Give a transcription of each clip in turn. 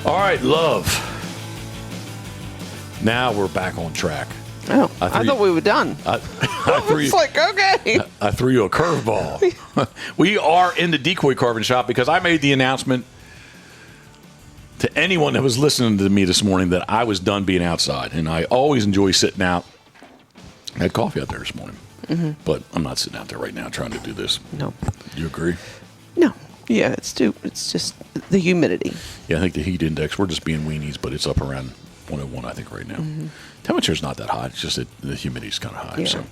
All right, love. Now we're back on track. Oh, I thought we were done. I threw It's like, okay. I threw you a curveball. We are in the decoy carving shop because I made the announcement to anyone that was listening to me this morning that I was done being outside. And I always enjoy sitting out. I had coffee out there this morning. Mm-hmm. But I'm not sitting out there right now trying to do this. No. You agree? No. Yeah, it's just the humidity. Yeah, I think the heat index, we're just being weenies, but it's up around 101, I think, right now. Mm-hmm. Temperature's not that hot. It's just that the humidity's kind of high. Yeah.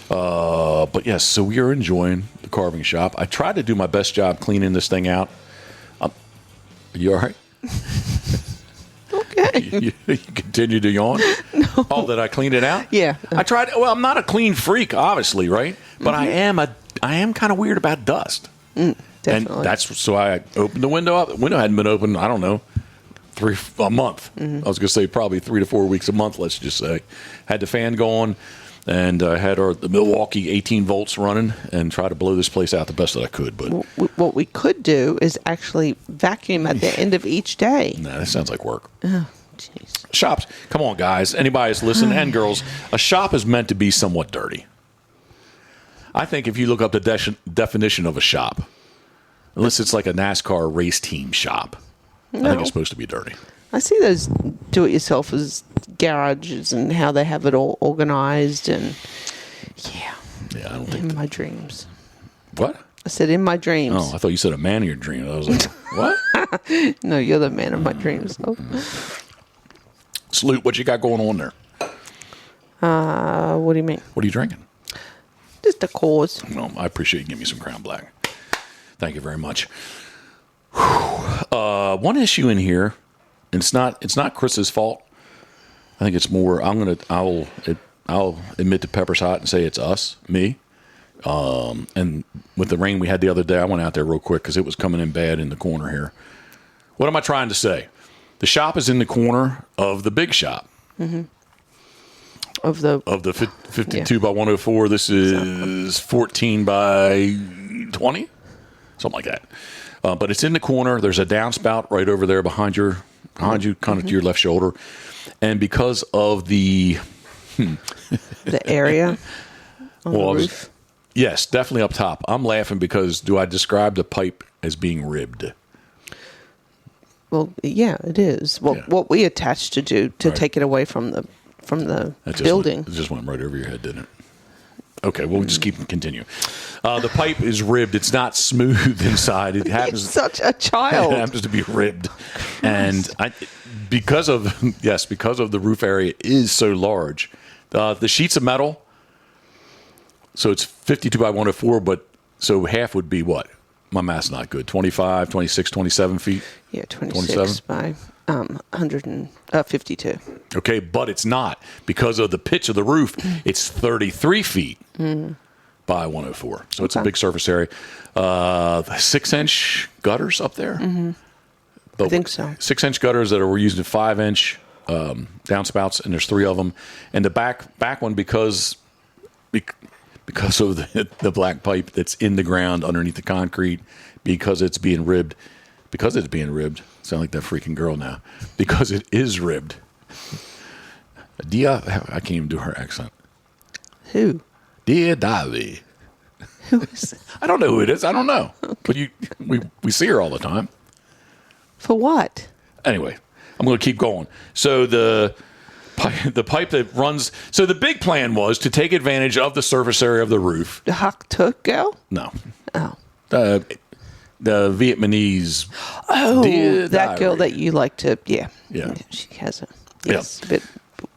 So, but yes, so we are enjoying the carving shop. I tried to do my best job cleaning this thing out. Are you all right? Okay. You continue to yawn? No. Oh, that I cleaned it out? Yeah. I tried. Well, I'm not a clean freak, obviously, right? But I am kind of weird about dust. Definitely. And that's so I opened the window up. The window hadn't been open, I don't know, a month. I was going to say probably 3 to 4 weeks a month, let's just say. Had the fan going, and I had the Milwaukee 18 volts running and try to blow this place out the best that I could. But what we could do is actually vacuum at the end of each day. Nah, that sounds like work. Oh, jeez. Shops, come on, guys. Anybody that's listening, and girls, a shop is meant to be somewhat dirty. I think if you look up the definition of a shop, unless it's like a NASCAR race team shop, I think it's supposed to be dirty. I see those do-it-yourselfers garages and how they have it all organized, and yeah, I don't think in my dreams. What? I said in my dreams. Oh, I thought you said a man of your dreams. I was like, what? No, you're the man of my dreams. Oh. Salute, what you got going on there? What do you mean? What are you drinking? Just a cause. Well, I appreciate you giving me some Crown Black. Thank you very much. One issue in here, and it's not Chris's fault. I think it's more. I'll admit to Pepper's Hot and say it's me. And with the rain we had the other day, I went out there real quick because it was coming in bad in the corner here. What am I trying to say? The shop is in the corner of the big shop. Mm-hmm. Of the 52 by 104. This is 14 by 20, something like that. But it's in the corner. There's a downspout right over there behind you, kind of to your left shoulder. And because of the area on the roof. Yes, definitely up top. I'm laughing because do I describe the pipe as being ribbed? Well, yeah, it is. Well, what we attached to do to take it away from the building. It just went right over your head, didn't it? Okay, we'll just continue. The pipe is ribbed. It's not smooth inside. It happens. It's such a child. It happens to be ribbed, and because of the roof area is so large, the sheets of metal. So it's 52 by 104, but so half would be what? My math's not good. 25, 26, 27 feet. Yeah, 26 by 152. Okay, but it's not. Because of the pitch of the roof, it's 33 feet by 104. So it's a big surface area. 6-inch gutters up there? Mm-hmm. I think so. 6-inch gutters that we're using 5-inch downspouts, and there's 3 of them. And the back one, because of the black pipe that's in the ground underneath the concrete, because it's being ribbed, sound like that freaking girl now, because it is ribbed. I can't even do her accent. Who? Dear Davy. Who is it? I don't know who it is. I don't know. Okay. But we see her all the time. For what? Anyway, I'm going to keep going. So the pipe that runs. So the big plan was to take advantage of the surface area of the roof. The Hak Tuk girl? No. Oh. The Vietnamese. Oh, that girl that you like to. Yeah. Yeah. She has a. Yes. Yeah.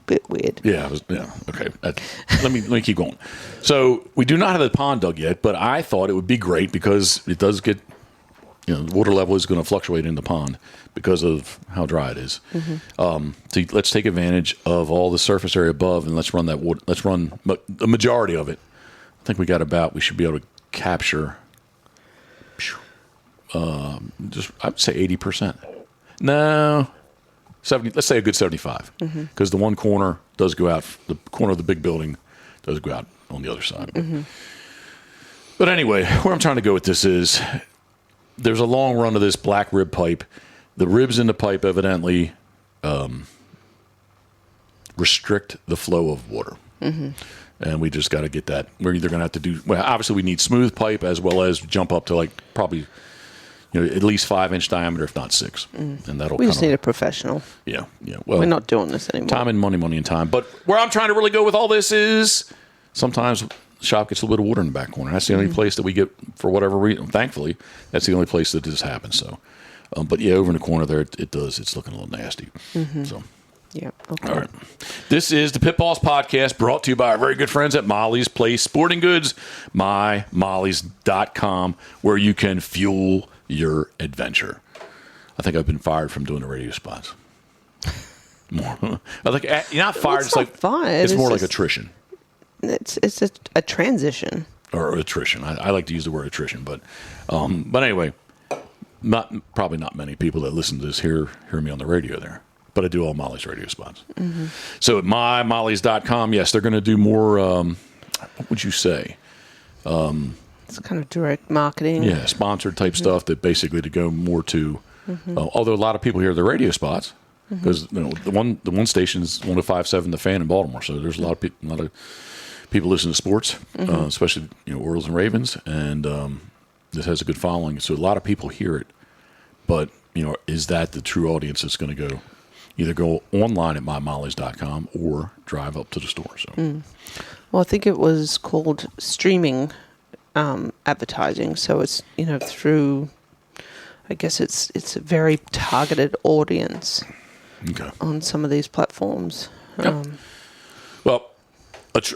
Bit weird. Yeah. Okay. Let me keep going. So we do not have the pond dug yet, but I thought it would be great because it does get. The water level is going to fluctuate in the pond because of how dry it is. Mm-hmm. So let's take advantage of all the surface area above, and let's run that water. Let's run the majority of it. I think we should be able to capture. I would say 80%. No, 70. Let's say a good 75, because the one corner does go out. The corner of the big building does go out on the other side. Mm-hmm. But anyway, where I'm trying to go with this is. There's a long run of this black rib pipe the ribs in the pipe evidently restrict the flow of water. Mm-hmm. And we just got to get that. We're either going to have to do, well, obviously we need smooth pipe as well as jump up to like probably, at least 5-inch diameter, if not 6. And that'll We just need a professional. Yeah. Well, we're not doing this anymore. Time and money and time. But where I'm trying to really go with all this is sometimes the shop gets a little bit of water in the back corner. That's the only place that we get, for whatever reason. Thankfully, that's the only place that this happens. So, but yeah, over in the corner there, it does. It's looking a little nasty. Mm-hmm. So. Yeah. Okay. All right. This is the Pitboss Podcast, brought to you by our very good friends at Molly's Place Sporting Goods, mymollys.com, where you can fuel your adventure. I think I've been fired from doing the radio spots. More. I think you're not fired. It's like fired. It's more like attrition. It's a transition. Or attrition. I like to use the word attrition, but anyway, probably not many people that listen to this hear me on the radio there. But I do all Molly's radio spots. Mm-hmm. So at mymollys.com, yes, they're going to do more, what would you say? It's kind of direct marketing. Yeah, sponsored type stuff that basically to go more to, although a lot of people hear the radio spots, because the one station's 105.7 The Fan in Baltimore, so there's a lot of people listen to sports, especially Orioles and Ravens, and this has a good following, so a lot of people hear it. But is that the true audience that's going to go? Either go online at mymollys.com or drive up to the store. So, well, I think it was called streaming advertising. So it's through. I guess it's a very targeted audience on some of these platforms. Yep. Well,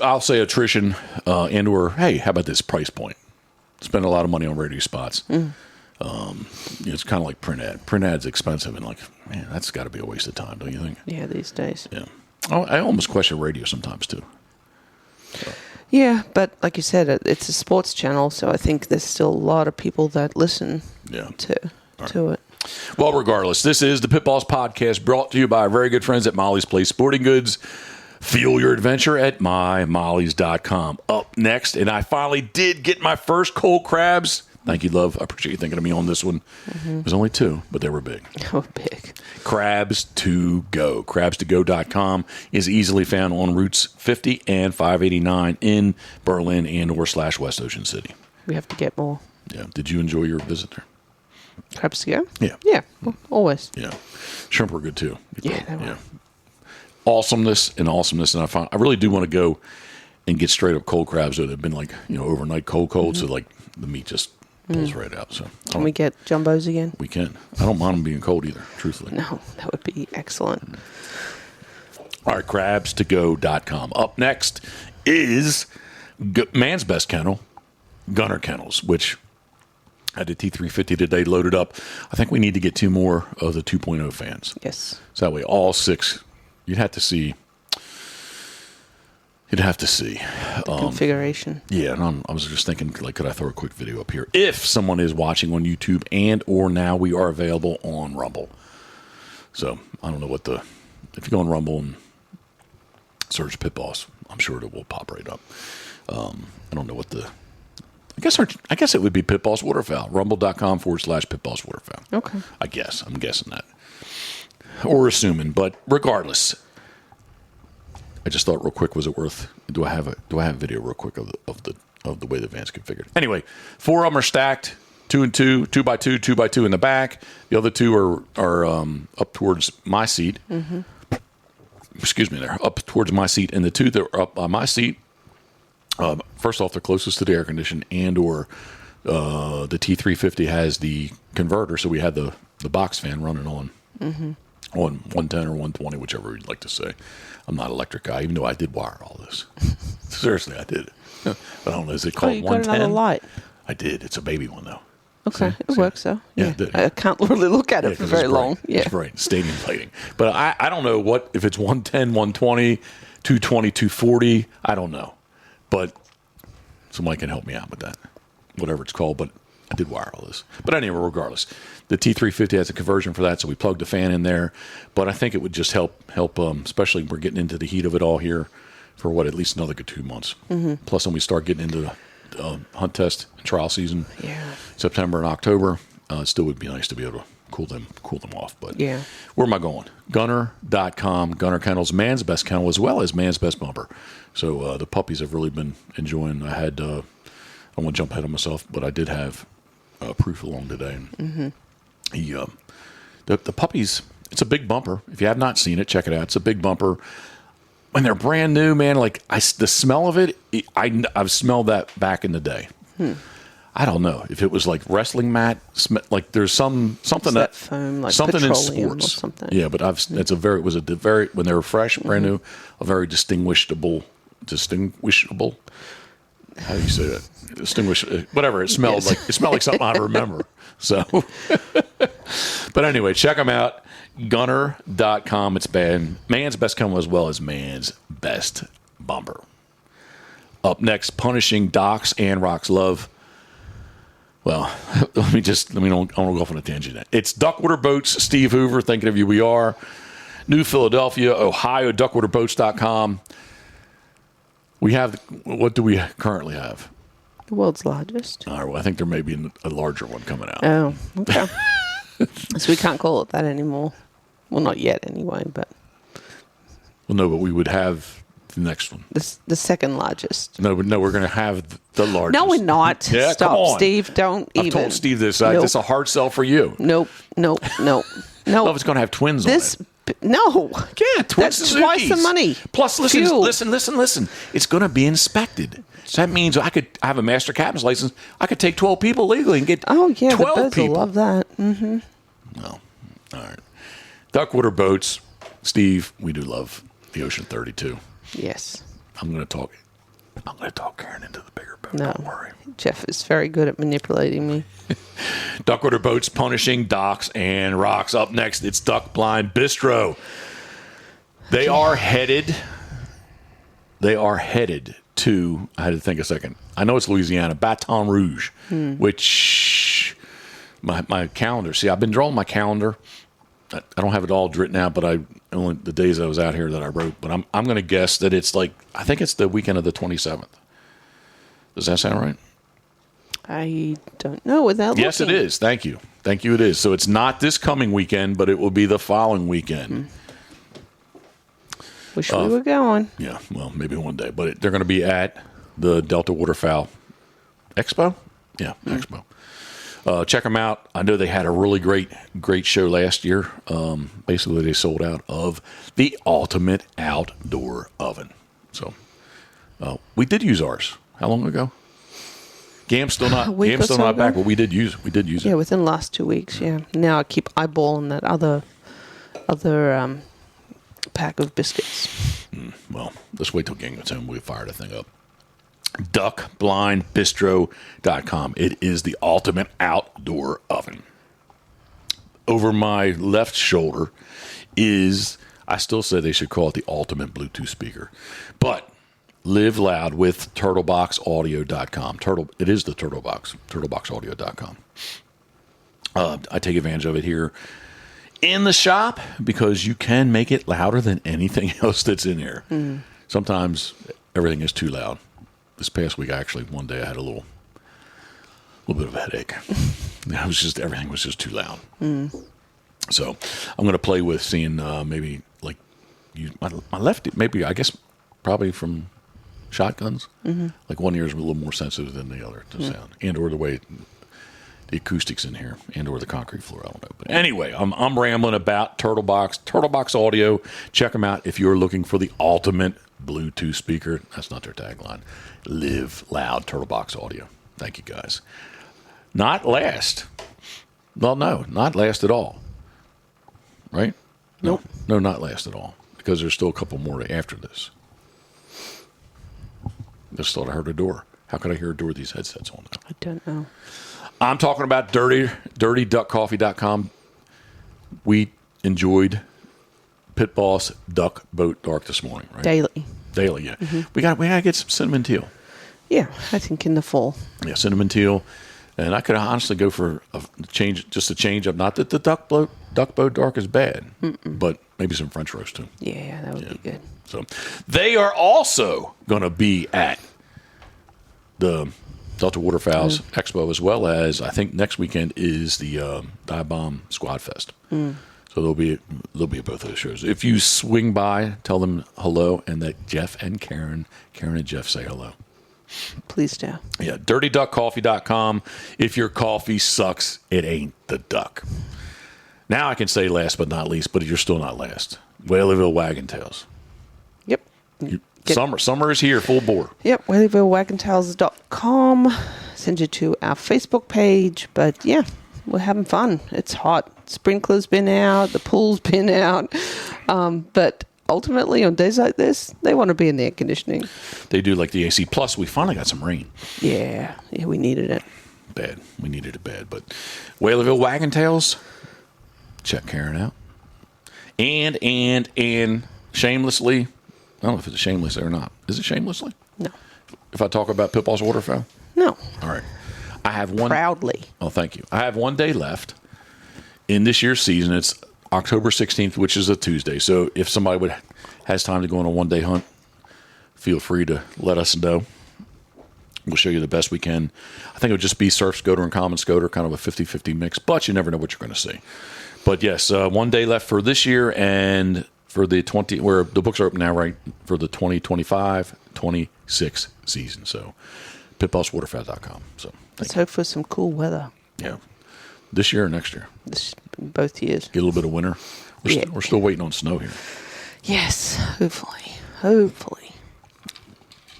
I'll say attrition and or hey, how about this price point? Spend a lot of money on radio spots. It's kind of like print ad. Print ad's expensive, and like, man, that's got to be a waste of time, don't you think? Yeah, these days. Yeah. I almost question radio sometimes too. So. Yeah, but like you said, it's a sports channel, so I think there's still a lot of people that listen to it. Well, regardless, this is the Pitboss Podcast, brought to you by our very good friends at Molly's Place Sporting Goods. Fuel your adventure at mymollys.com. Up next, and I finally did get my first cold crabs. Thank you, love. I appreciate you thinking of me on this one. It was only 2, but they were big. Oh, big. We have to get more. Yeah. Did you enjoy your visit there? Crabs to go? Yeah. Yeah, always. Yeah. Shrimp were good, too. Yeah, they were. Yeah. Awesomeness, and I really do want to go and get straight up cold crabs that have been like, overnight cold, so like the meat just pulls right out. So can we get jumbos again? We can. I don't mind them being cold either, truthfully. No, that would be excellent. All right, crabs2go.com. Up next is Man's Best Kennel, Gunner Kennels, which I did T350 today, loaded up. I think we need to get 2 more of the 2.0 fans. Yes. So that way all 6, you'd have to see. Configuration. Yeah, and I was just thinking, like, could I throw a quick video up here? If someone is watching on YouTube and or now we are available on Rumble. So, I don't know if you go on Rumble and search Pitboss, I'm sure it will pop right up. I don't know I guess it would be Pitboss Waterfowl. Rumble.com / Pitboss Waterfowl. Okay. I'm guessing that. Or assuming, but regardless. I just thought real quick, was it worth? Do I have a video real quick of the way the van's configured? Anyway, 4 of them are stacked, 2 and 2, 2 by 2, 2 by 2 in the back. The other 2 are up towards my seat. Mm-hmm. Excuse me, they're up towards my seat, and the 2 that are up by my seat. First off, they're closest to the air condition, and or the T350 has the converter, so we had the box fan running on. Mm-hmm. On 110 or 120, whichever you'd like to say. I'm not an electric guy, even though I did wire all this. Seriously, I did. But I don't know, is it called 110? Got another light. I did. It's a baby one, though. Okay, it works, though. Yeah, I can't really look at it for very long. Yeah, it's bright. Stadium lighting. But I don't know if it's 110, 120, 220, 240. I don't know. But somebody can help me out with that, whatever it's called. But I did wire all this. But anyway, regardless, the T350 has a conversion for that, so we plugged the fan in there. But I think it would just help, especially we're getting into the heat of it all here for at least another good 2 months. Mm-hmm. Plus, when we start getting into the hunt test and trial season, September and October, it still would be nice to be able to cool them off. But Yeah. where am I going? Gunner.com, Gunner Kennels, man's best kennel as well as man's best bumper. So the puppies have really been enjoying. I had, I don't want to jump ahead of myself, but I did have Proof along today. And he, the puppies, it's a big bumper. If you have not seen it, check it out. It's a big bumper. When they're brand new, man, like the smell of it, I've smelled that back in the day. I don't know if it was like wrestling mat, like there's something that foam, like something in petroleum sports. or something. Yeah, but it was a very when they were fresh, brand new, a very distinguishable. How do you say that? Whatever it smelled like. It smelled like something I remember. So, but anyway, check them out. Gunner.com. It's man's best kennel as well as man's best bumper. Up next, punishing Doc's and Rock's love. Well, let me don't go off on a tangent. It's Duckwater Boats, Steve Hoover, thinking of you. We are New Philadelphia, Ohio, duckwaterboats.com. We have, what do we currently have? The world's largest. All right, well, I think there may be a larger one coming out. Oh, okay. So we can't call it that anymore. Well, not yet anyway, but. Well, no, but we would have the next one. The second largest. No, we're going to have the largest. No, we're not. Yeah, Stop, come on. Steve. Don't I've even. told Steve this. Nope. This is a hard sell for you. Nope. Well, it's going to have twins on it. No. Yeah, twins That's twice the Suzukis. money. Plus, Fuel. listen. It's going to be inspected. So that means I have a master captain's license. I could take 12 people legally and get 12 the birds people. will love that. Mm-hmm. Well, all right. Duckwater Boats, Steve, we do love the Ocean 32. Yes. I'm going to talk Karen into the bigger boat. No. Don't worry. Jeff is very good at manipulating me. Duckwater Boats, punishing Doc's and Rocks. Up next, it's Duck Blind Bistro. They are headed to, I had to think a second. I know it's Louisiana, Baton Rouge, which my calendar. See, I've been drawing my calendar. I don't have it all written out, but only the days I was out here that I wrote. But I'm going to guess that it's I think it's the weekend of the 27th. Does that sound right? I don't know without looking. Yes, it is. Thank you. It is. So it's not this coming weekend, but it will be the following weekend. Wish we were going. Yeah, well, maybe one day. But they're going to be at the Delta Waterfowl Expo. Yeah, Expo. Check them out. I know they had a really great show last year. Basically, they sold out of the ultimate outdoor oven. So we did use ours. How long ago? Gam's still not back, but we did use it. Yeah, within the last 2 weeks. Yeah. Now I keep eyeballing that other pack of biscuits. Well, let's wait till Gang gets home. We'll fire the thing up. DuckBlindBistro.com. It is the ultimate outdoor oven. Over my left shoulder is, I still say they should call it the ultimate Bluetooth speaker, but live loud with turtleboxaudio.com. It is the Turtlebox, turtleboxaudio.com. I take advantage of it here in the shop because you can make it louder than anything else that's in here. Sometimes everything is too loud. This past week, one day I had a little bit of a headache. Everything was just too loud. So I'm going to play with seeing maybe like my left, maybe I guess probably from shotguns. Like one ear is a little more sensitive than the other to sound, and or the way the acoustics in here, and or the concrete floor. I don't know. But anyway, I'm rambling about Turtlebox Audio. Check them out if you're looking for the ultimate Bluetooth speaker. That's not their tagline. Live loud, Turtlebox Audio. Thank you, guys. Not last. Well, no, not last at all. Right? Nope. No, not last at all. Because there's still a couple more after this. Just thought I heard a door. How could I hear a door with these headsets on now? I don't know. I'm talking about dirtyduckcoffee.com. We enjoyed Pitboss Duck Boat Dark this morning, right? Daily, yeah. We gotta get some cinnamon teal. Yeah, I think in the fall. Yeah, cinnamon teal. And I could honestly go for a change up. Not that the Duck Boat Dark is bad, but maybe some French roast too. Yeah, that would be good. So they are also going to be at the Delta Waterfowls Expo, as well as I think next weekend is the Dive Bomb Squad Fest. So they'll be at both of those shows. If you swing by, tell them hello, and that Jeff and Karen and Jeff say hello. Please do. Yeah, dirtyduckcoffee.com. If your coffee sucks, it ain't the duck. Now I can say last but not least, but you're still not last. Whaleyville Wagon Tails. Yep. Summer is here, full bore. Yep, WhaleyvilleWagonTales.com. Send you to our Facebook page. But yeah, we're having fun. It's hot. Sprinkler's been out. The pool's been out. But ultimately, on days like this, they want to be in the air conditioning. They do like the AC. Plus, we finally got some rain. Yeah, we needed it. Bad. We needed it bad. But Whaleyville Wagon Tails, check Karen out. And shamelessly, I don't know if it's shamelessly or not. Is it shamelessly? No. If I talk about Pitboss Waterfowl? No. All right. I have one. Proudly. Oh, thank you. I have 1 day left in this year's season. It's October 16th, which is a Tuesday. So if somebody has time to go on a 1 day hunt, feel free to let us know. We'll show you the best we can. I think it would just be surf Scoter and common Scoter, kind of a 50-50 mix, but you never know what you're going to see. But yes, 1 day left for this year, and for the where the books are open now, right, for the 2025-26 season. So pitbosswaterfowl.com. So let's hope for some cool weather. Yeah. This year or next year? Both years. Get a little bit of winter. We're still waiting on snow here. Yes, hopefully. Hopefully.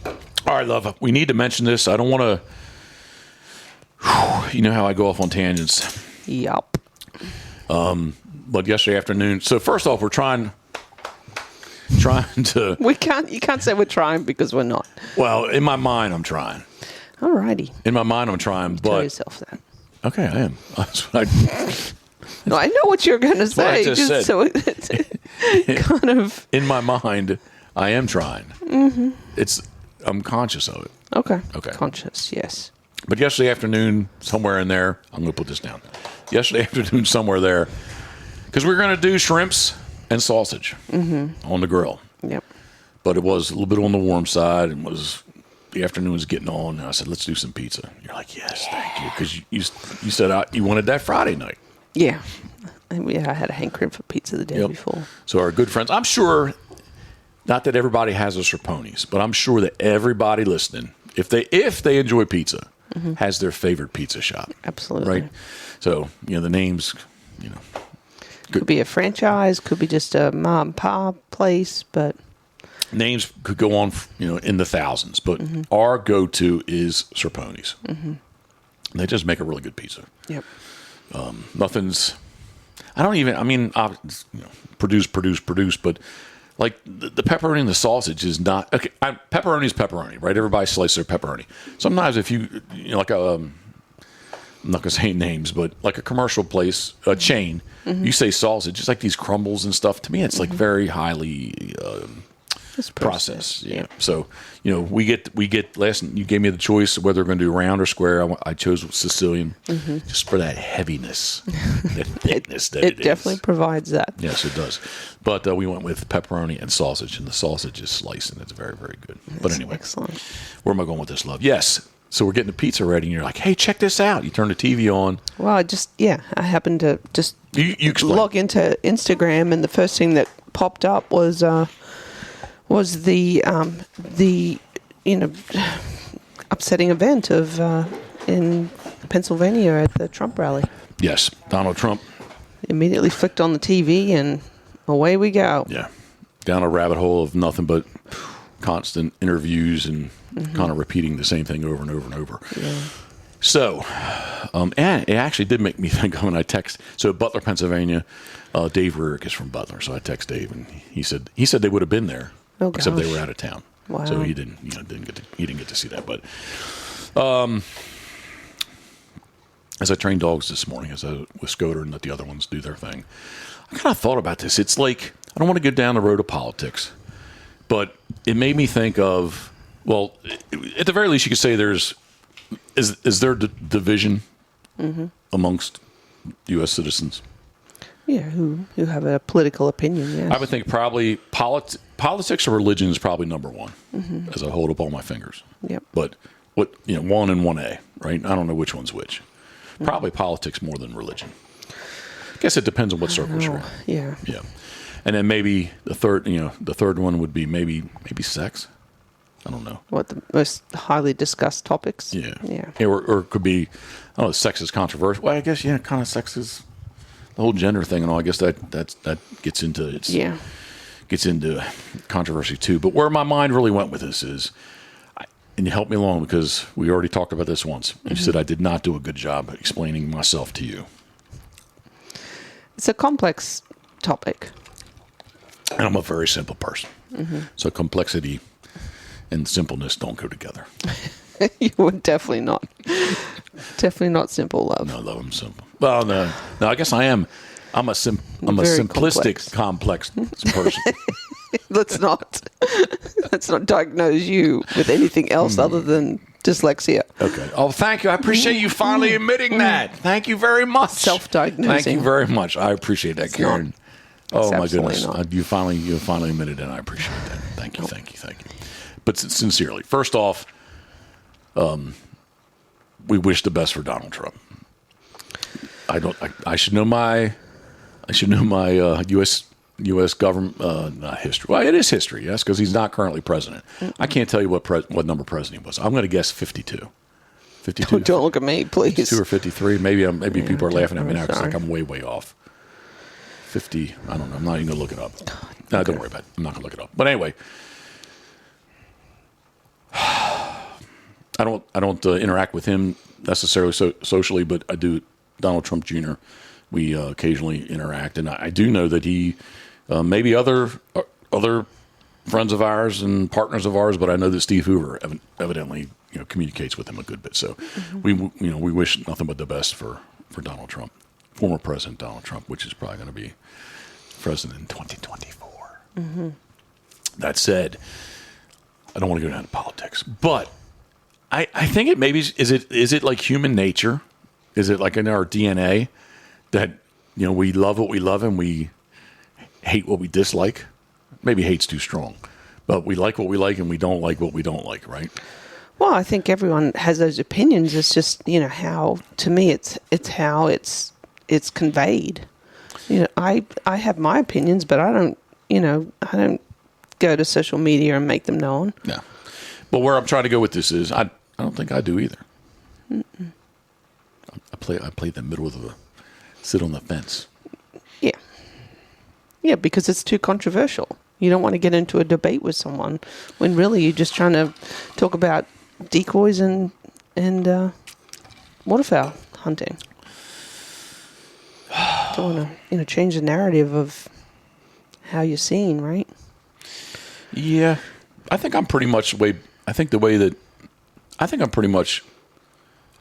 All right, love. We need to mention this. I don't want to, you know how I go off on tangents. Yup. But yesterday afternoon, so first off, we're trying to. You can't say we're trying because we're not. Well, in my mind, I'm trying. Alrighty. In my mind, I'm trying, but. Tell yourself that. Okay, I am. No, I know what you're going to say. What I just said. So it's kind of. In my mind, I am trying. Mm-hmm. I'm conscious of it. Okay. Okay. Conscious, yes. But yesterday afternoon, somewhere in there, I'm going to put this down. Yesterday afternoon, somewhere there, because we were going to do shrimps and sausage on the grill. Yep. But it was a little bit on the warm side, and the afternoon was getting on. And I said, let's do some pizza. You're like, yes, thank you, because you said you wanted that Friday night. Yeah. I had a hankering for pizza the day before. So our good friends, I'm sure, not that everybody has us for ponies, but I'm sure that everybody listening, if they enjoy pizza, has their favorite pizza shop. Absolutely. Right? So, the names, Could be a franchise, could be just a mom and pop place, but names could go on, in the thousands. But our go-to is Serponi's. Mm-hmm. They just make a really good pizza. Yep. Nothing's. Produce, but like the pepperoni and the sausage is not okay. Pepperoni is pepperoni, right? Everybody slices their pepperoni. Sometimes if you like I'm not gonna say names, but like a commercial place, a chain, you say sausage, it's like these crumbles and stuff. To me, it's like very highly processed. Yeah. So we get last. You gave me the choice of whether we're going to do round or square. I chose Sicilian just for that heaviness, that thickness that it is. It definitely provides that. Yes, it does. But we went with pepperoni and sausage, and the sausage is sliced, and it's very, very good. But anyway, excellent. Where am I going with this, love? Yes. So we're getting the pizza ready, and you're like, hey, check this out. You turn the TV on. Well, I happened to just you log into Instagram, and the first thing that popped up was the upsetting event of in Pennsylvania at the Trump rally. Yes, Donald Trump. Immediately flicked on the TV, and away we go. Yeah, down a rabbit hole of nothing but constant interviews and kind of repeating the same thing over and over and over. Yeah. So, and it actually did make me think of when I text. So Butler, Pennsylvania, Dave Rurick is from Butler. So I text Dave, and he said they would have been there, except they were out of town. Wow. So he didn't get to see that. But as I trained dogs this morning, with Scoter and let the other ones do their thing, I kind of thought about this. It's like I don't want to go down the road of politics, but it made me think of, well, at the very least, you could say is there division amongst U.S. citizens? Yeah, who have a political opinion, yes. I would think probably politics or religion is probably number one, as I hold up all my fingers. Yep. But what 1 and 1A, right? I don't know which one's which. Probably politics more than religion. I guess it depends on what circles you're in. Yeah. Yeah. And then maybe the third one would be maybe sex. I don't know. What, the most highly discussed topics? Yeah. Yeah. Or it could be, I don't know, sex is controversial. Well, I guess, kind of sex is the whole gender thing and all. I guess that gets into gets into controversy too. But where my mind really went with this is, and you helped me along because we already talked about this once. You said I did not do a good job explaining myself to you. It's a complex topic. And I'm a very simple person. So complexity and simpleness don't go together. You would definitely not. Definitely not simple love. No, love, I'm simple. Well, no, I guess I am. I'm a simplistic, complex person. Let's not diagnose you with anything else other than dyslexia. Okay. Oh, thank you. I appreciate you finally admitting that. Thank you very much. Self-diagnosing. Thank you very much. I appreciate that, Karen. Oh my goodness! Not. You finally admitted it, and I appreciate that. Thank you. But sincerely, first off, we wish the best for Donald Trump. I should know my U.S. government not history. Well, it is history, yes, because he's not currently president. I can't tell you what number president he was. I'm going to guess 52. 52. Don't look at me, please. 52 or 53. Maybe people are laughing at me now because I'm way off. 50. I don't know. I'm not even going to look it up. No, don't worry about it. I'm not going to look it up. But anyway, I don't interact with him necessarily socially, but I do. Donald Trump Jr. We occasionally interact, and I do know that he maybe other friends of ours and partners of ours, but I know that Steve Hoover evidently communicates with him a good bit. So we wish nothing but the best for Donald Trump, former President Donald Trump, which is probably going to be president in 2024. That said, I don't want to go down to politics, but I think it maybe is it like human nature? Is it like in our DNA that we love what we love and we hate what we dislike? Maybe hate's too strong, but we like what we like and we don't like what we don't like, right? Well, I think everyone has those opinions. It's just how, to me, it's how it's conveyed. I have my opinions, but I don't go to social media and make them known. Yeah, but where I'm trying to go with this is I don't think I do either. I play the middle of sit on the fence. Yeah, because it's too controversial. You don't want to get into a debate with someone when really you're just trying to talk about decoys and waterfowl hunting. Don't want to change the narrative of how you're seen, right? Yeah, I think I'm pretty much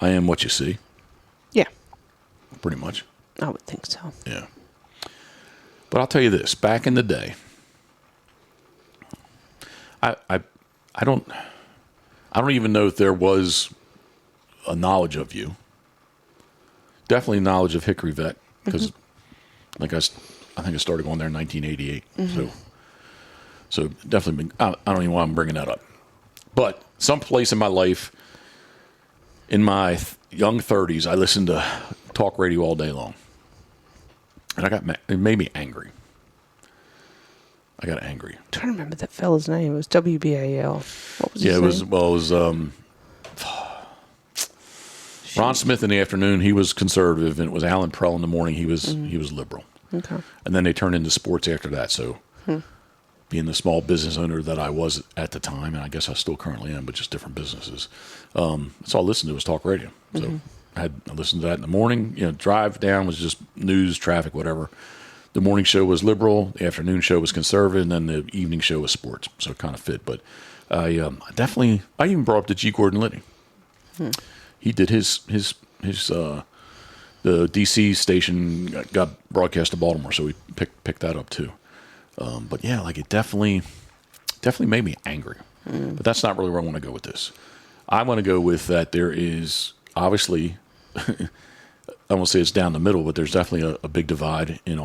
I am what you see. Yeah. Pretty much. I would think so. Yeah. But I'll tell you this, back in the day, I don't even know if there was a knowledge of you. Definitely knowledge of Hickory Vet, because I think I started going there in 1988. So definitely I don't even know why I'm bringing that up. But someplace in my life, in my young 30s, I listened to talk radio all day long. And it made me angry. I got angry. I'm trying to remember that fella's name. It was WBAL. What was his name? It was Ron Smith in the afternoon. He was conservative, and it was Alan Prell in the morning. He was liberal. Okay. And then they turned into sports after that. So being the small business owner that I was at the time, and I guess I still currently am, but just different businesses. That's all I listened to was talk radio. So I listened to that in the morning. Drive down was just news, traffic, whatever. The morning show was liberal, the afternoon show was conservative, and then the evening show was sports. So it kind of fit. But I even brought up the G. Gordon Liddy. He did his the DC station got broadcast to Baltimore, so we picked that up too. But yeah, like it definitely made me angry. But that's not really where I want to go with this. I want to go with that there is obviously, I won't say it's down the middle, but there's definitely a big divide in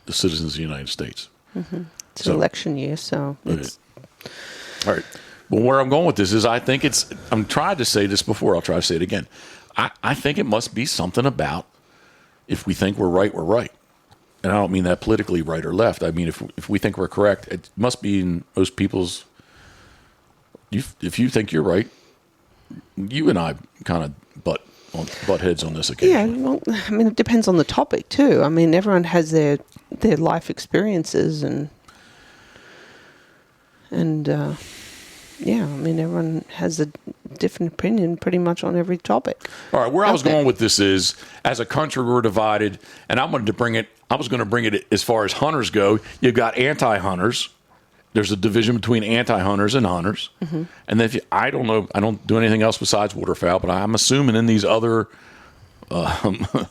the citizens of the United States. It's an election year, so it's... All right. But where I'm going with this is I'm trying to say this before, I'll try to say it again. I think it must be something about if we think we're right, we're right. And I don't mean that politically right or left. I mean, if we think we're correct, it must be in most people's, if you think you're right, you and I kind of butt heads on this occasion. Yeah, well, I mean, it depends on the topic too. I mean, everyone has their life experiences and yeah, I mean, everyone has a different opinion pretty much on every topic. All right, where I was going with this is, as a country, we're divided, and I was going to bring it as far as hunters go. You've got anti-hunters. There's a division between anti-hunters and hunters. Mm-hmm. And then I don't know, I don't do anything else besides waterfowl, but I'm assuming in these other, other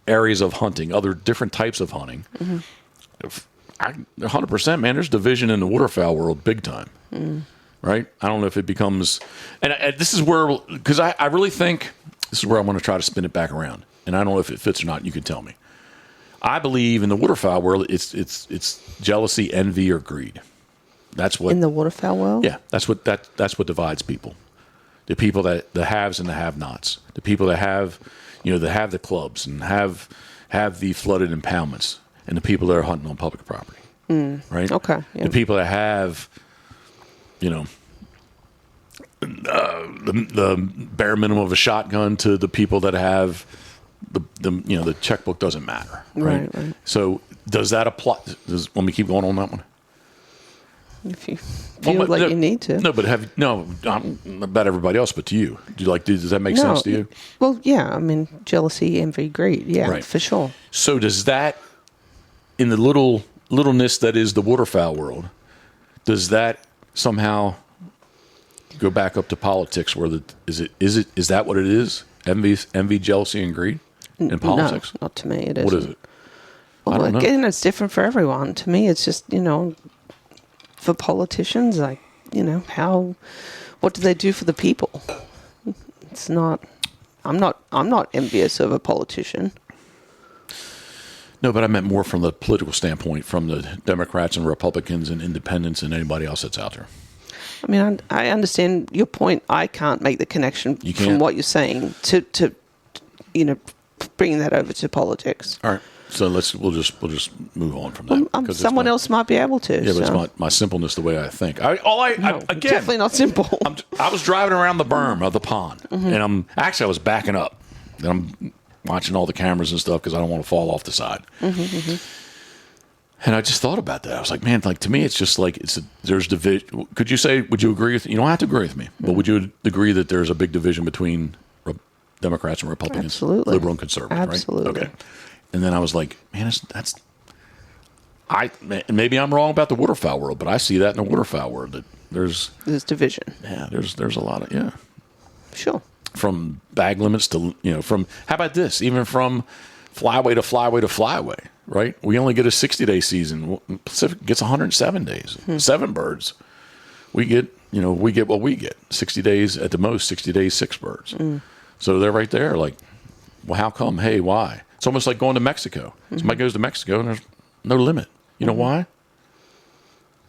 areas of hunting, other different types of hunting, 100%, man, there's division in the waterfowl world big time. Right? I don't know if it becomes, and this is where, because I really think this is where I want to try to spin it back around. And I don't know if it fits or not. You can tell me. I believe in the waterfowl world, it's jealousy, envy, or greed. That's what in the waterfowl world. Yeah, that's what divides people. The people the haves and the have-nots. The people that have, that have the clubs and have the flooded impoundments, and the people that are hunting on public property. Right. Okay. Yeah. The people that have, the bare minimum of a shotgun to the people that have the checkbook doesn't matter, right? Right. So does that apply? Let me keep going on that one. If you feel you need to. No, but not about everybody else, but to you. Does that make sense to you? Well, yeah. I mean, jealousy, envy, greed. Yeah, right. For sure. So does that, in the littleness that is the waterfowl world, does that somehow go back up to politics? Where is that what it is? Envy, jealousy, and greed in politics? No, not to me. It isn't. What is it? Well, again, it's different for everyone. To me, it's just for politicians, like what do they do for the people? It's not. I'm not envious of a politician. No, but I meant more from the political standpoint, from the Democrats and Republicans and independents and anybody else that's out there. I mean, I understand your point. I can't make the connection from what you're saying to bringing that over to politics. All right, so we'll just move on from that. Someone else might be able to. Yeah, but it's my simpleness, the way I think. Again, definitely not simple. I was driving around the berm of the pond, and I was backing up, and I'm watching all the cameras and stuff because I don't want to fall off the side. And I just thought about that. I was like, man, to me, it's just like there's division. Would you agree with? You don't have to agree with me, but would you agree that there's a big division between Democrats and Republicans, absolutely, liberal and conservative, absolutely, right? Okay. And then I was like, man, maybe I'm wrong about the waterfowl world, but I see that in the waterfowl world that there's division. Yeah, there's a lot of sure. From bag limits to from how about this? Even from flyway to flyway to flyway. Right, we only get a 60-day season. Pacific gets 107 days. 7 birds. We get what we get. 60 days at the most. 60 days, 6 birds. So they're right there. Like, well, how come? Hey, why? It's almost like going to Mexico. Somebody goes to Mexico and there's no limit. You know why?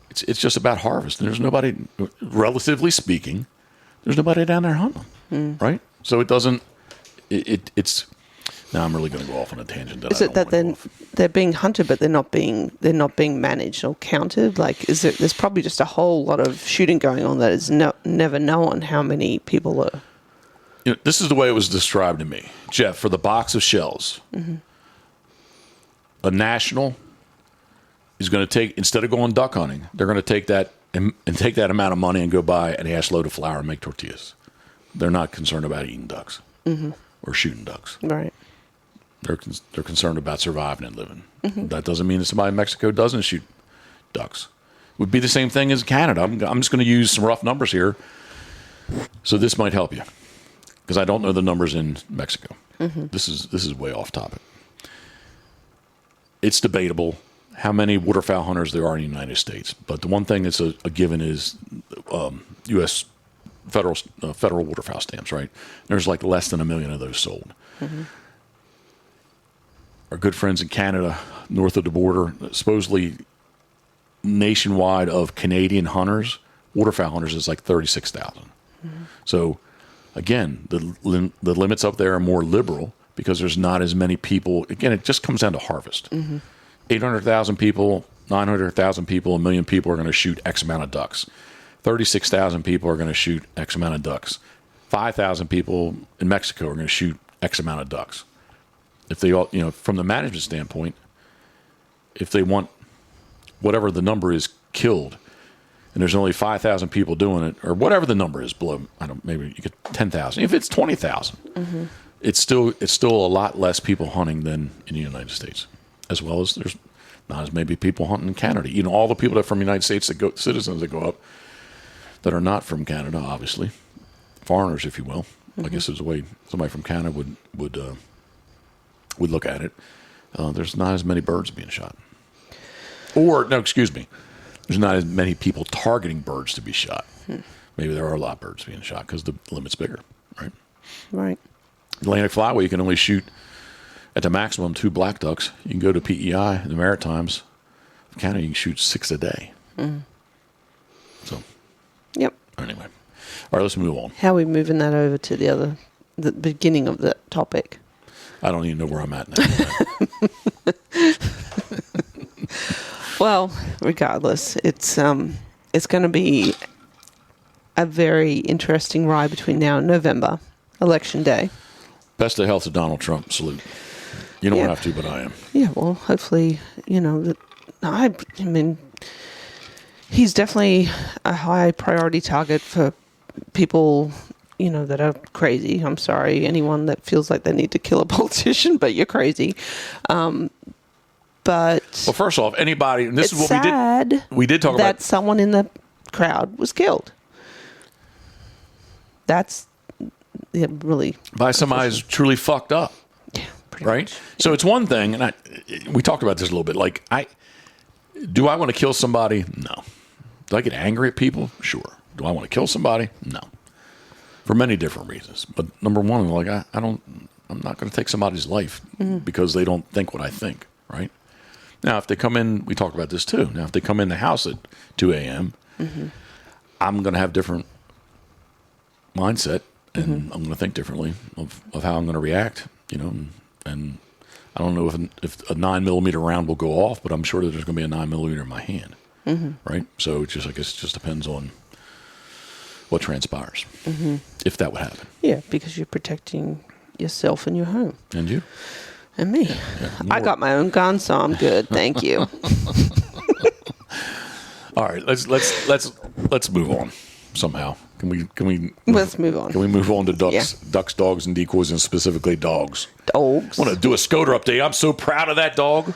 It's just about harvest. There's nobody, relatively speaking, there's nobody down there hunting. Right. So it doesn't. It's. Now I'm really going to go off on a tangent. Is it that they're being hunted, but they're not being managed or counted? Like, there's probably just a whole lot of shooting going on that is never known how many people are. This is the way it was described to me, Jeff. For the box of shells, a national is going to take, instead of going duck hunting, they're going to take that and take that amount of money and go buy an ass load of flour and make tortillas. They're not concerned about eating ducks or shooting ducks. Right. They're concerned about surviving and living. That doesn't mean that somebody in Mexico doesn't shoot ducks. It would be the same thing as Canada. I'm just going to use some rough numbers here, so this might help you, because I don't know the numbers in Mexico. This is way off topic. It's debatable how many waterfowl hunters there are in the United States, but the one thing that's a given is U.S. federal waterfowl stamps. Right? There's like less than 1 million of those sold. Our good friends in Canada, north of the border, supposedly nationwide of Canadian hunters, waterfowl hunters, is like 36,000. So, again, the limits up there are more liberal because there's not as many people. Again, it just comes down to harvest. 800,000 people, 900,000 people, 1 million people are going to shoot X amount of ducks. 36,000 people are going to shoot X amount of ducks. 5,000 people in Mexico are going to shoot X amount of ducks. If they all, from the management standpoint, if they want whatever the number is killed, and there's only 5,000 people doing it, or whatever the number is below, maybe you get 10,000. If it's 20,000, it's still a lot less people hunting than in the United States, as well as there's not as many people hunting in Canada. All the people that are from the United States citizens that go up that are not from Canada, obviously, foreigners, if you will. I guess is the way somebody from Canada would look at it. There's not as many birds being shot. Or, no, excuse me. There's not as many people targeting birds to be shot. Maybe there are a lot of birds being shot because the limit's bigger, right? Right. Atlantic Flyway, you can only shoot at the maximum 2 black ducks. You can go to PEI in the Maritimes. In Canada, you can shoot 6 a day. So, yep. Anyway. All right, let's move on. How are we moving that over to the beginning of the topic? I don't even know where I'm at now. Well, regardless, it's going to be a very interesting ride between now and November, Election Day. Best of health to Donald Trump. Salute. You don't have to, but I am. Yeah, well, hopefully, I mean, he's definitely a high priority target for people, that are crazy. I'm sorry, anyone that feels like they need to kill a politician, but you're crazy. But well, first off, anybody, and this is what sad we did talk that about. Someone in the crowd was killed. That's really by somebody who's truly fucked up. Yeah, pretty right. much. So it's one thing, and we talked about this a little bit. Like, do I want to kill somebody? No. Do I get angry at people? Sure. Do I want to kill somebody? No. For many different reasons. But number one, like I'm not going to take somebody's life because they don't think what I think. Right. Now, if they come in, we talked about this too. Now, if they come in the house at 2 a.m., I'm going to have different mindset, and I'm going to think differently of how I'm going to react, and I don't know if a 9mm round will go off, but I'm sure that there's going to be a 9mm in my hand, right? So I guess it just depends on what transpires, if that would happen. Yeah, because you're protecting yourself and your home. And you? And me. Yeah, I got my own gun, so I'm good. Thank you. All right, let's move on somehow. Can we? Let's move on. Can we move on to ducks, dogs, and decoys, and specifically dogs? Dogs. I want to do a Scoter update. I'm so proud of that dog.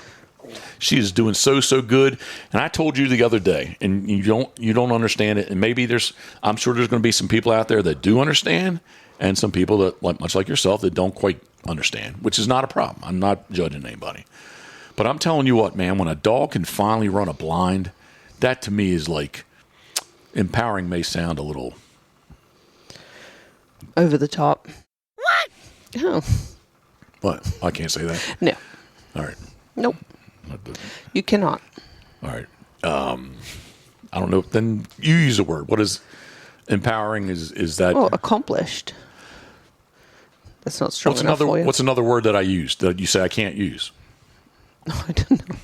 She is doing so good. And I told you the other day, and you don't understand it. And maybe I'm sure there's going to be some people out there that do understand, and some people that, much like yourself, that don't quite understand, which is not a problem. I'm not judging anybody. But I'm telling you what, man, when a dog can finally run a blind, that to me is like empowering. May sound a little over the top. What? Oh. What? I can't say that. No. All right. Nope. You cannot. All right. I don't know. Then you use a word. What is empowering? Is that? Well, accomplished. That's not strong enough for you. What's another word that I use that you say I can't use? No, I don't know.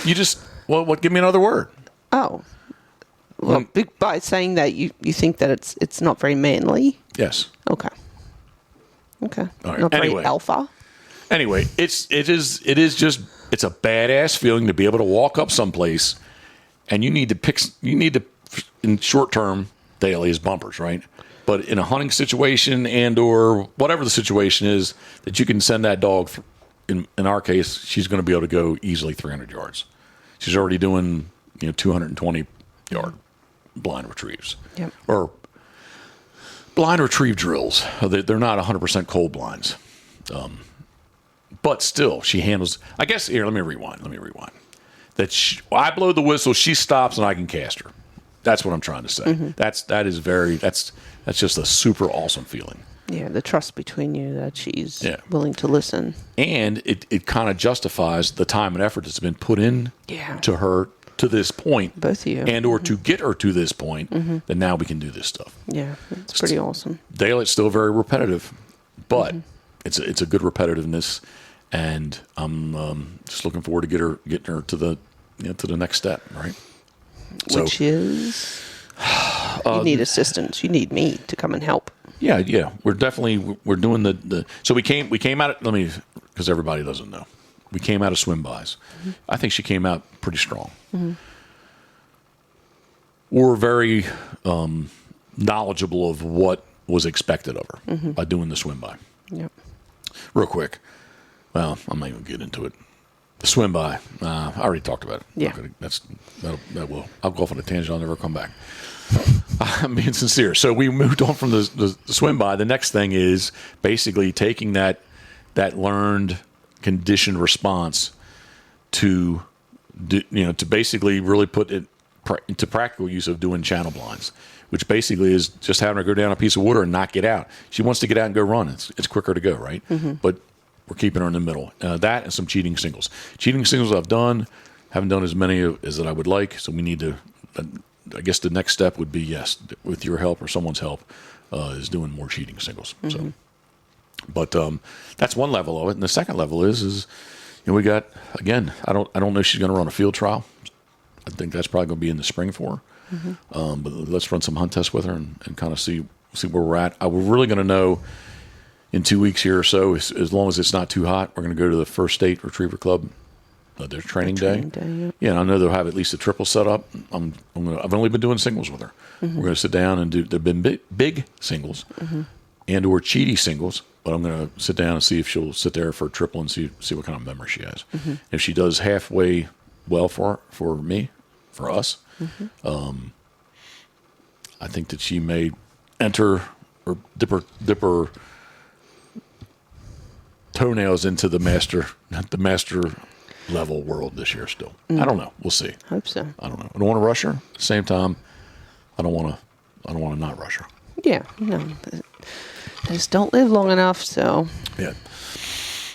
You just what? Give me another word. Oh. Well, by saying that you think that it's not very manly. Yes. Okay. All right. Not anyway, very alpha. Anyway, it's a badass feeling to be able to walk up someplace, and you need to in short term daily is bumpers, right? But in a hunting situation and or whatever the situation is, that you can send that dog. In our case, she's going to be able to go easily 300 yards. She's already doing 220 yard blind retrieves. Yep. Or blind retrieve drills. They're not 100% cold blinds. But still, she handles. I guess here. Let me rewind. I blow the whistle. She stops, and I can cast her. That's what I'm trying to say. Mm-hmm. That's just a super awesome feeling. Yeah, the trust between you that she's willing to listen, and it kind of justifies the time and effort that's been put in to her to this point, both of you, and or to get her to this point, then now we can do this stuff. Yeah, it's pretty awesome. Daylight's still very repetitive, but it's a good repetitiveness, and I'm just looking forward to getting her to the to the next step, right? Which is you need assistance. You need me to come and help. Yeah. We're doing the. So we came out. Because everybody doesn't know, we came out of swim bys. I think she came out pretty strong. We're very knowledgeable of what was expected of her by doing the swim by. Yep. Real quick. Well, I'm not even gonna get into it. The swim by. I already talked about it. Yeah. I'll go off on a tangent. I'll never come back. I'm being sincere. So we moved on from the swim by. The next thing is basically taking that learned conditioned response to basically really put it into practical use of doing channel blinds, which basically is just having her go down a piece of water and not get out. She wants to get out and go run. It's quicker to go, right? But we're keeping her in the middle. That and some cheating singles. Cheating singles I've done. Haven't done as many as that I would like. So we need to. I guess the next step would be, yes, with your help or someone's help, is doing more cheating singles. So, but that's one level of it, and the second level is we got, again. I don't know if she's going to run a field trial. I think that's probably going to be in the spring for her. But let's run some hunt tests with her and kind of see where we're at. We're really going to know in 2 weeks here or so, as long as it's not too hot. We're going to go to the First State Retriever Club. Their training day. Yeah, and I know they'll have at least a triple set up. I've only been doing singles with her. We're going to sit down and do. There've been big singles and or cheaty singles, but I'm going to sit down and see if she'll sit there for a triple and see what kind of memory she has. If she does halfway well for us, I think that she may enter or dip her toenails into the master level world this year still. I don't know. We'll see. Hope so. I don't know. I don't want to rush her. At the same time, I don't want to not rush her. Yeah. No. They just don't live long enough, so. Yeah.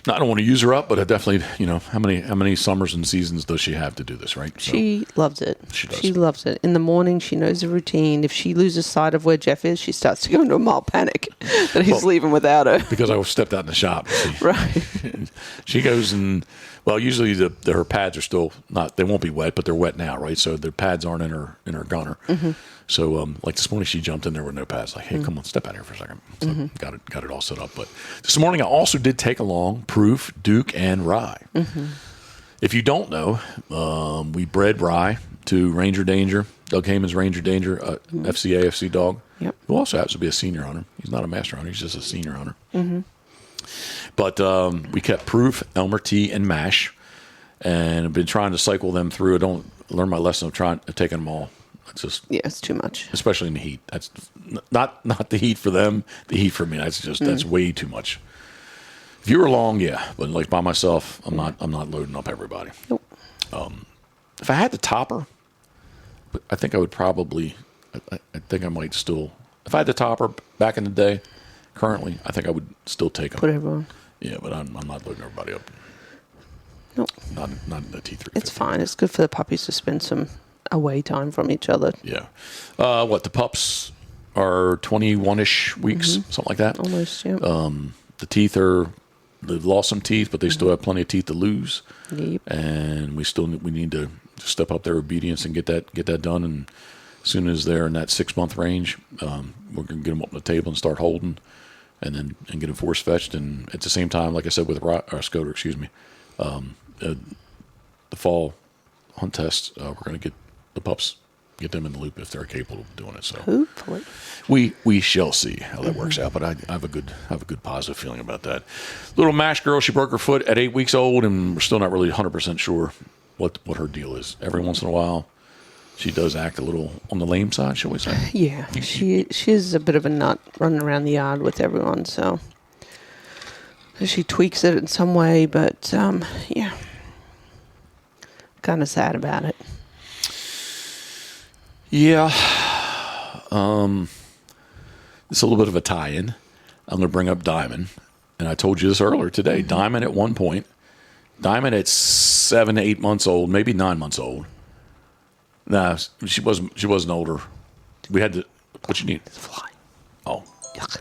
No, I don't want to use her up, but I definitely, how many summers and seasons does she have to do this, right? So, she loves it. She does. She loves it. In the morning, she knows the routine. If she loses sight of where Jeff is, she starts to go into a mild panic that he's leaving without her. Because I stepped out in the shop. Right. She goes and, well, usually her pads are still not, they won't be wet, but they're wet now, right? So the pads aren't in her gunner. So, like this morning, she jumped in there with no pads. Like, hey, come on, step out here for a second. So got it all set up. But this morning, I also did take along Proof, Duke, and Rye. If you don't know, we bred Rye to Ranger Danger, Doug Heyman's Ranger Danger, FCA dog, who also happens to be a senior hunter. He's not a master hunter. He's just a senior hunter. But we kept Proof, Elmer T, and Mash, and I've been trying to cycle them through. I don't learn my lesson of taking them all. It's too much, especially in the heat. That's not the heat for them. The heat for me. That's way too much. If you were long, but like by myself, I'm not loading up everybody. Nope. If I had the topper, I think I would probably. I think I might still. If I had the topper back in the day, currently, I think I would still take them. Put everyone. Yeah, but I'm not loading everybody up. Nope. Not in the T3. It's fine. It's good for the puppies to spend some away time from each other. Yeah. The pups are 21-ish weeks, something like that. Almost, yeah. The teeth they've lost some teeth, but they still have plenty of teeth to lose. Yep. And we need to step up their obedience and get that done. And as soon as they're in that 6-month range, we're going to get them up on the table and start holding, and get them force fetched. And at the same time, like I said with Scoter, the fall hunt tests, we're going to get the pups, get them in the loop if they're capable of doing it. So hopefully, we shall see how that works out. But I have a good positive feeling about that. Little Mash girl, she broke her foot at 8 weeks old, and we're still not really 100% sure what her deal is. Every once in a while, she does act a little on the lame side, shall we say? Yeah, she's a bit of a nut running around the yard with everyone. So she tweaks it in some way, but yeah, kind of sad about it. Yeah, it's a little bit of a tie-in. I'm going to bring up Diamond, and I told you this earlier today. Diamond at one point, at 7 to 8 months old, maybe 9 months old, Nah, she wasn't older. We had to. What you need? Fly. Oh, Yuck.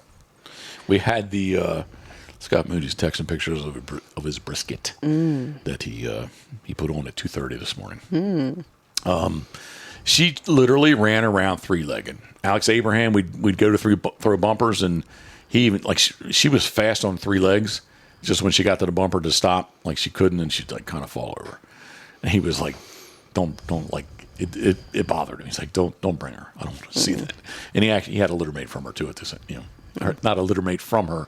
we had the Scott Moody's texting pictures of his brisket that he put on at 2:30 this morning. She literally ran around three-legged. Alex Abraham, we'd go to throw bumpers, and he even like she was fast on three legs. Just when she got to the bumper to stop, like she couldn't, and she'd like kind of fall over. And he was like, "Don't like." It bothered him. He's like, "Don't bring her. I don't want to see that." And he had a litter mate from her too. At this, or not a litter mate from her.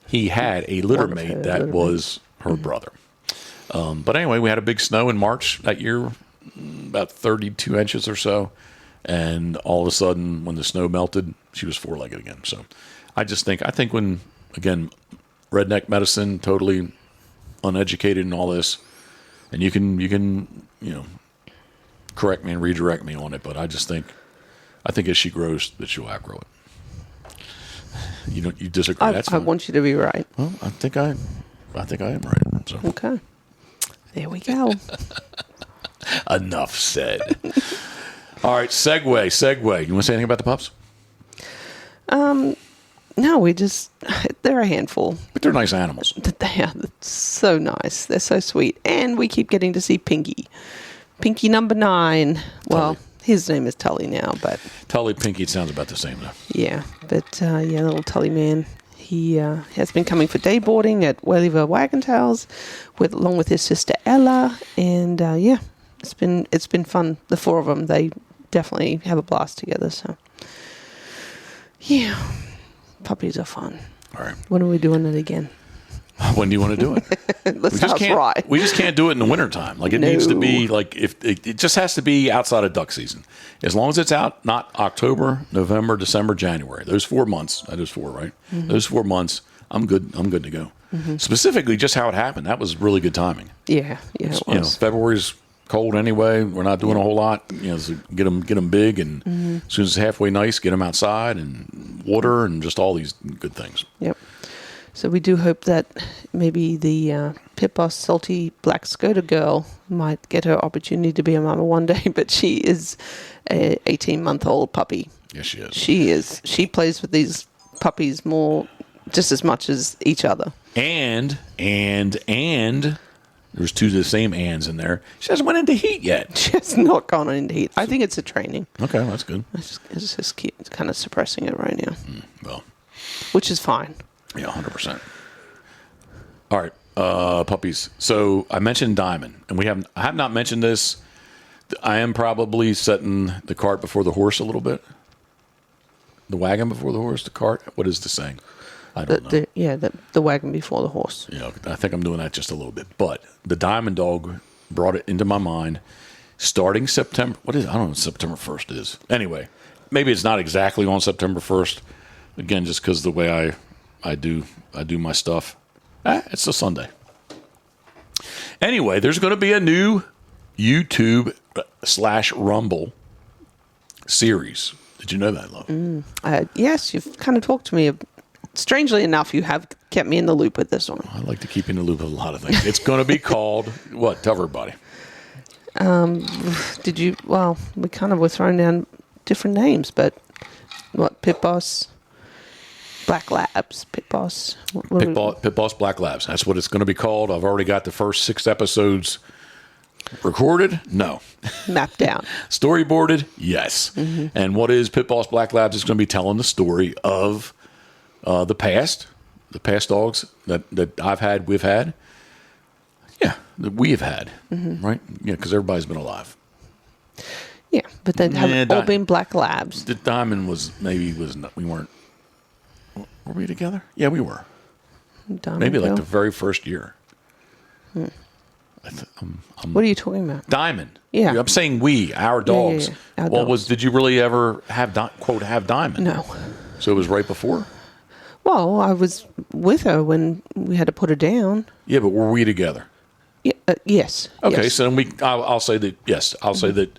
He had a litter mate that was her brother. But anyway, we had a big snow in March that year, about 32 inches or so. And all of a sudden, when the snow melted, she was four-legged again. So I think when, again, redneck medicine, totally uneducated in all this, and you can correct me and redirect me on it, but I think as she grows, that she'll outgrow it. You disagree? That's I fine. want you to be right. Well, I think I am right. So. Okay. There we go. Enough said. All right, segue. You want to say anything about the pups? No, they're a handful. But they're nice animals. They are so nice. They're so sweet. And we keep getting to see Pinky. Pinky number 9. Well, his name is Tully now, but... Tully, Pinky, it sounds about the same, though. Yeah, but little Tully man. He has been coming for day boarding at Welliver Wagentails along with his sister Ella. And, it's been fun. The 4 of them, they definitely have a blast together, so... Yeah, puppies are fun. All right. When are we doing it again? When do you want to do it? Let's start right. We just can't do it in the wintertime. Like, it needs to be, like, if it just has to be outside of duck season. As long as it's out, not October, November, December, January. Those 4 months, that is 4, right? Mm-hmm. Those 4 months, I'm good to go. Mm-hmm. Specifically, just how it happened, that was really good timing. Yeah, it was. February's cold anyway. We're not doing a whole lot. So get them big, and as soon as it's halfway nice, get them outside and water and just all these good things. Yep. So we do hope that maybe the Pitboss salty black Scoter girl might get her opportunity to be a mama one day, but she is a 18-month-old puppy. Yes, she is. She is. She plays with these puppies just as much as each other. And there's 2 of the same ands in there. She hasn't went into heat yet. She has not gone into heat. I think it's a training. Okay, that's good. It's just it's kind of suppressing it right now. Well, which is fine. Yeah, 100%. All right, puppies. So I mentioned Diamond, and I have not mentioned this. I am probably setting the cart before the horse a little bit. The wagon before the horse, the cart. What is the saying? I don't know. The wagon before the horse. Yeah, I think I'm doing that just a little bit. But the Diamond dog brought it into my mind starting September. What is it? I don't know what September 1st is. Anyway, maybe it's not exactly on September 1st. Again, just because the way I do my stuff. It's a Sunday. Anyway, there's going to be a new YouTube /Rumble series. Did you know that, love? Yes, you've kind of talked to me. Strangely enough, you have kept me in the loop with this one. I like to keep you in the loop with a lot of things. It's going to be called what? Tell everybody. Well, we kind of were throwing down different names, but what? Pitboss, Black Labs, Pitboss. Pitboss Black Labs. That's what it's going to be called. I've already got the first 6 episodes recorded. No. Mapped out. Storyboarded. Yes. Mm-hmm. And what is Pitboss Black Labs? It's going to be telling the story of the past dogs that we've had. Yeah, that we have had. Mm-hmm. Right? Yeah, because everybody's been alive. Yeah, but they have all been Black Labs. The Diamond was not, we weren't. Were we together? Yeah, we were. Diamond maybe like girl? the very first year. What are you talking about? Diamond. Yeah. I'm saying our dogs. Yeah. Our dogs. Did you really ever have Diamond? No. So it was right before? Well, I was with her when we had to put her down. Yeah, but were we together? Yeah, yes. Okay, yes. so then I'll say that, yes, I'll say that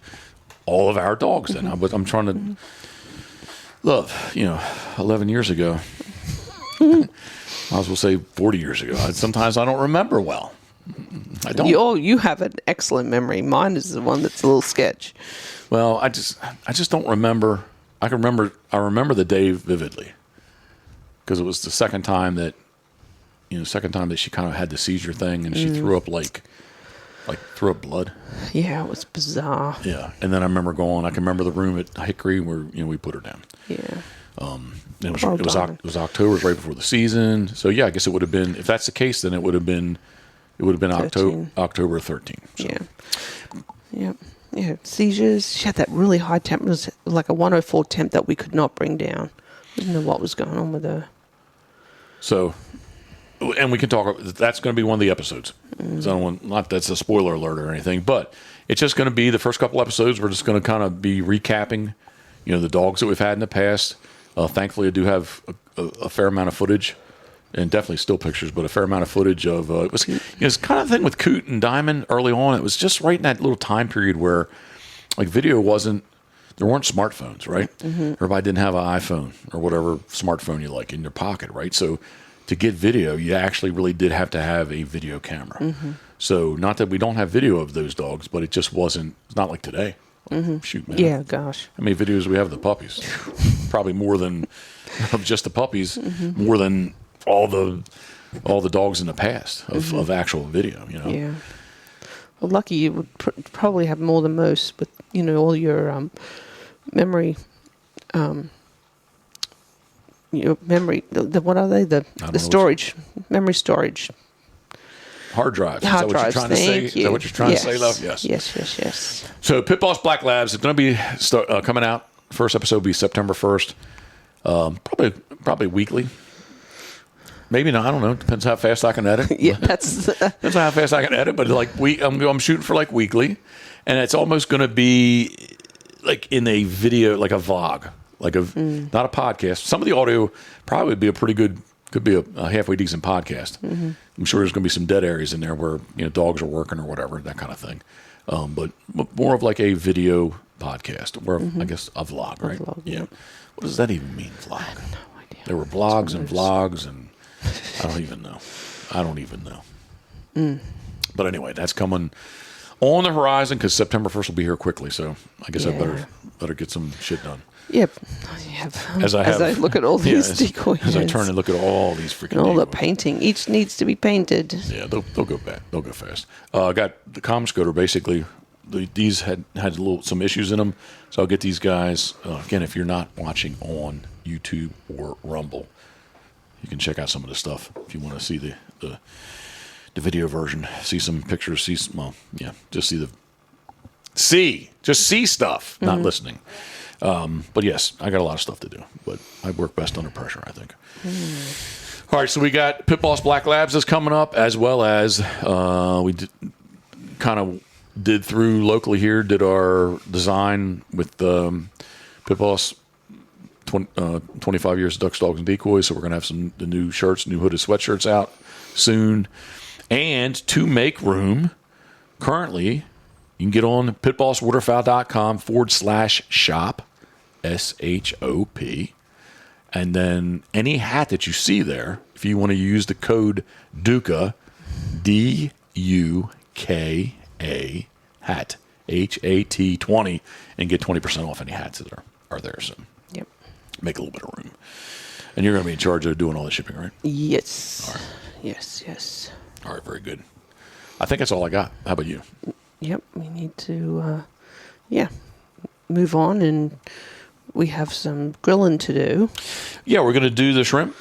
all of our dogs then. I'm trying to love, 11 years ago. Might as well say 40 years ago. Sometimes I don't remember well. I don't. You have an excellent memory. Mine is the one that's a little sketch. Well, I just don't remember. I remember the day vividly because it was the second time that she kind of had the seizure thing and she threw up like threw up blood. Yeah, it was bizarre. Yeah, and then I can remember the room at Hickory where we put her down. Yeah. It was October, it was right before the season. So yeah, I guess it would have been, if that's the case, then it would have been October 13th. So. Yeah. Yeah. Seizures. She had that really high temp. It was like a 104 temp that we could not bring down. We didn't know what was going on with her. So, and we can talk. That's going to be one of the episodes. So not that's a spoiler alert or anything, but it's just going to be the first couple episodes. We're just going to kind of be recapping, the dogs that we've had in the past. Thankfully, I do have a fair amount of footage, and definitely still pictures, but a fair amount of footage of it was it's kind of thing with Coot and Diamond early on. It was just right in that little time period where like video wasn't. There weren't smartphones, right? Mm-hmm. Everybody didn't have an iPhone or whatever smartphone you like in your pocket, right? So to get video, you actually really did have to have a video camera. Mm-hmm. So not that we don't have video of those dogs, but it just wasn't. It's not like today. Shoot, man. Yeah, gosh. How many videos do we have of the puppies? Probably more than of just the puppies, more than all the dogs in the past of actual video, Yeah. Well, lucky you would probably have more than most with, all your memory, memory, what are they? The storage, memory storage. Hard drives. Hard drives. Is that what you're trying to say, love? Yes. Yes. So Pitboss Black Labs is going to be coming out. First episode will be September 1st. Probably weekly. Maybe not. I don't know. Depends how fast I can edit. Yeah, that's depends how fast I can edit. But I'm shooting for like weekly, and it's almost going to be like in a video, like a vlog, like not a podcast. Some of the audio probably would be a pretty good. Could be a halfway decent podcast. Mm-hmm. I'm sure there's going to be some dead areas in there where dogs are working or whatever, that kind of thing. But more of like a video podcast, or I guess a vlog, right? Vlog, yeah. What does that even mean, vlog? I have no idea. There were blogs and vlogs, and I don't even know. But anyway, that's coming on the horizon because September 1st will be here quickly. So I guess I better get some shit done. Yep. As I look at all these decoys. As I turn and look at all these freaking all decoys. the painting. Each needs to be painted. Yeah, they'll go back. They'll go fast. I got the Scoter. Basically, these had some issues in them. So I'll get these guys. Again, if you're not watching on YouTube or Rumble, you can check out some of the stuff if you want to see the video version. See some pictures. Just see stuff. Not listening. But yes, I got a lot of stuff to do, but I work best under pressure, I think. All right, so we got Pitboss Black Labs is coming up, as well as we did through locally here, did our design with Pitboss 25 years of ducks, dogs, and decoys. So we're going to have the new shirts, new hooded sweatshirts out soon. And to make room, currently, you can get on pitbosswaterfowl.com/shop. SHOP, and then any hat that you see there, if you want to use the code DUKA, DUKA hat, HAT 20, and get 20% off any hats that are there. So yep, make a little bit of room. And you're going to be in charge of doing all the shipping, right? Yes. All right. Yes. All right, very good. I think that's all I got. How about you? Yep, we need to move on, and we have some grilling to do. Yeah, we're going to do the shrimp.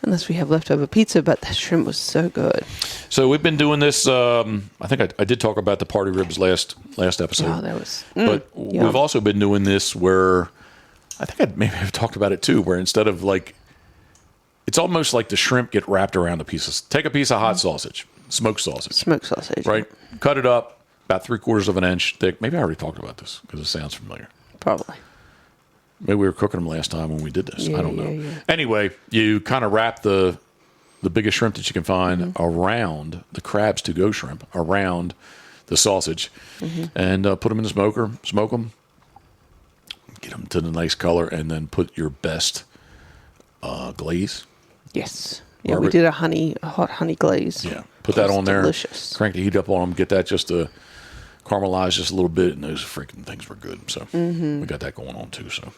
Unless we have leftover pizza, but that shrimp was so good. So we've been doing this. I think I did talk about the party ribs last episode. Oh, that was. But we've also been doing this where I think maybe I've talked about it too, where instead of like, it's almost like the shrimp get wrapped around the pieces. Take a piece of hot sausage, smoked sausage. Right? Cut it up about 3/4 of an inch thick. Maybe I already talked about this because it sounds familiar. Probably. Maybe we were cooking them last time when we did this. I don't know. Yeah. Anyway, you kind of wrap the biggest shrimp that you can find around the crab's to-go shrimp, around the sausage, and put them in the smoker, smoke them, get them to the nice color, and then put your best glaze. Yes. Yeah, we did a hot honey glaze. Yeah, put that on there. Delicious. Crank the heat up on them. Get that just to caramelize just a little bit, and those freaking things were good. So we got that going on too. So,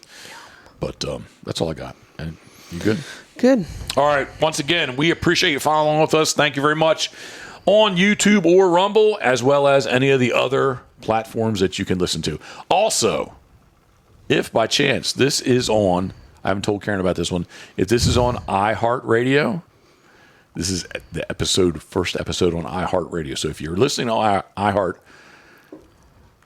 but that's all I got. And you good? Good. All right. Once again, we appreciate you following with us. Thank you very much on YouTube or Rumble, as well as any of the other platforms that you can listen to. Also, if by chance this is on, I haven't told Karen about this one. If this is on iHeartRadio, this is the first episode on iHeartRadio. So if you're listening on iHeart,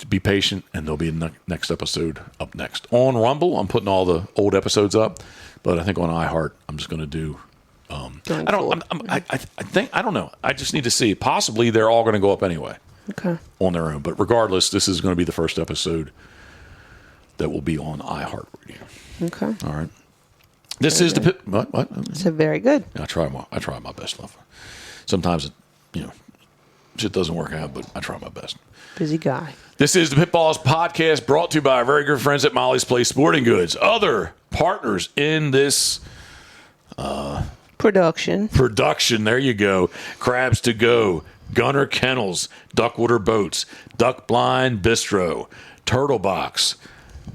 be patient, and there'll be a next episode up next. On Rumble, I'm putting all the old episodes up, but I think on iHeart, I'm just going to do. I don't know. I just need to see. Possibly they're all going to go up anyway. Okay. On their own, but regardless, this is going to be the first episode that will be on iHeartRadio. Okay. All right. This is the pit. What? So very good. I try my best, love. Sometimes shit doesn't work out, but I try my best. Busy guy. This is the Pitboss podcast, brought to you by our very good friends at Molly's Place Sporting Goods. Other partners in this production. There you go. Crabs to Go, Gunner Kennels, Duckwater Boats, Duck Blind Bistro, Turtle Box,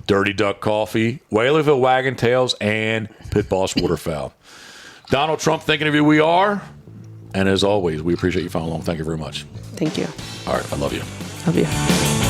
Dirty Duck Coffee, Whaleyville Wagon Tails, and Pitboss Waterfowl. Donald Trump thinking of you, we are. And as always, we appreciate you following along. Thank you very much. Thank you. All right. I love you. Love you.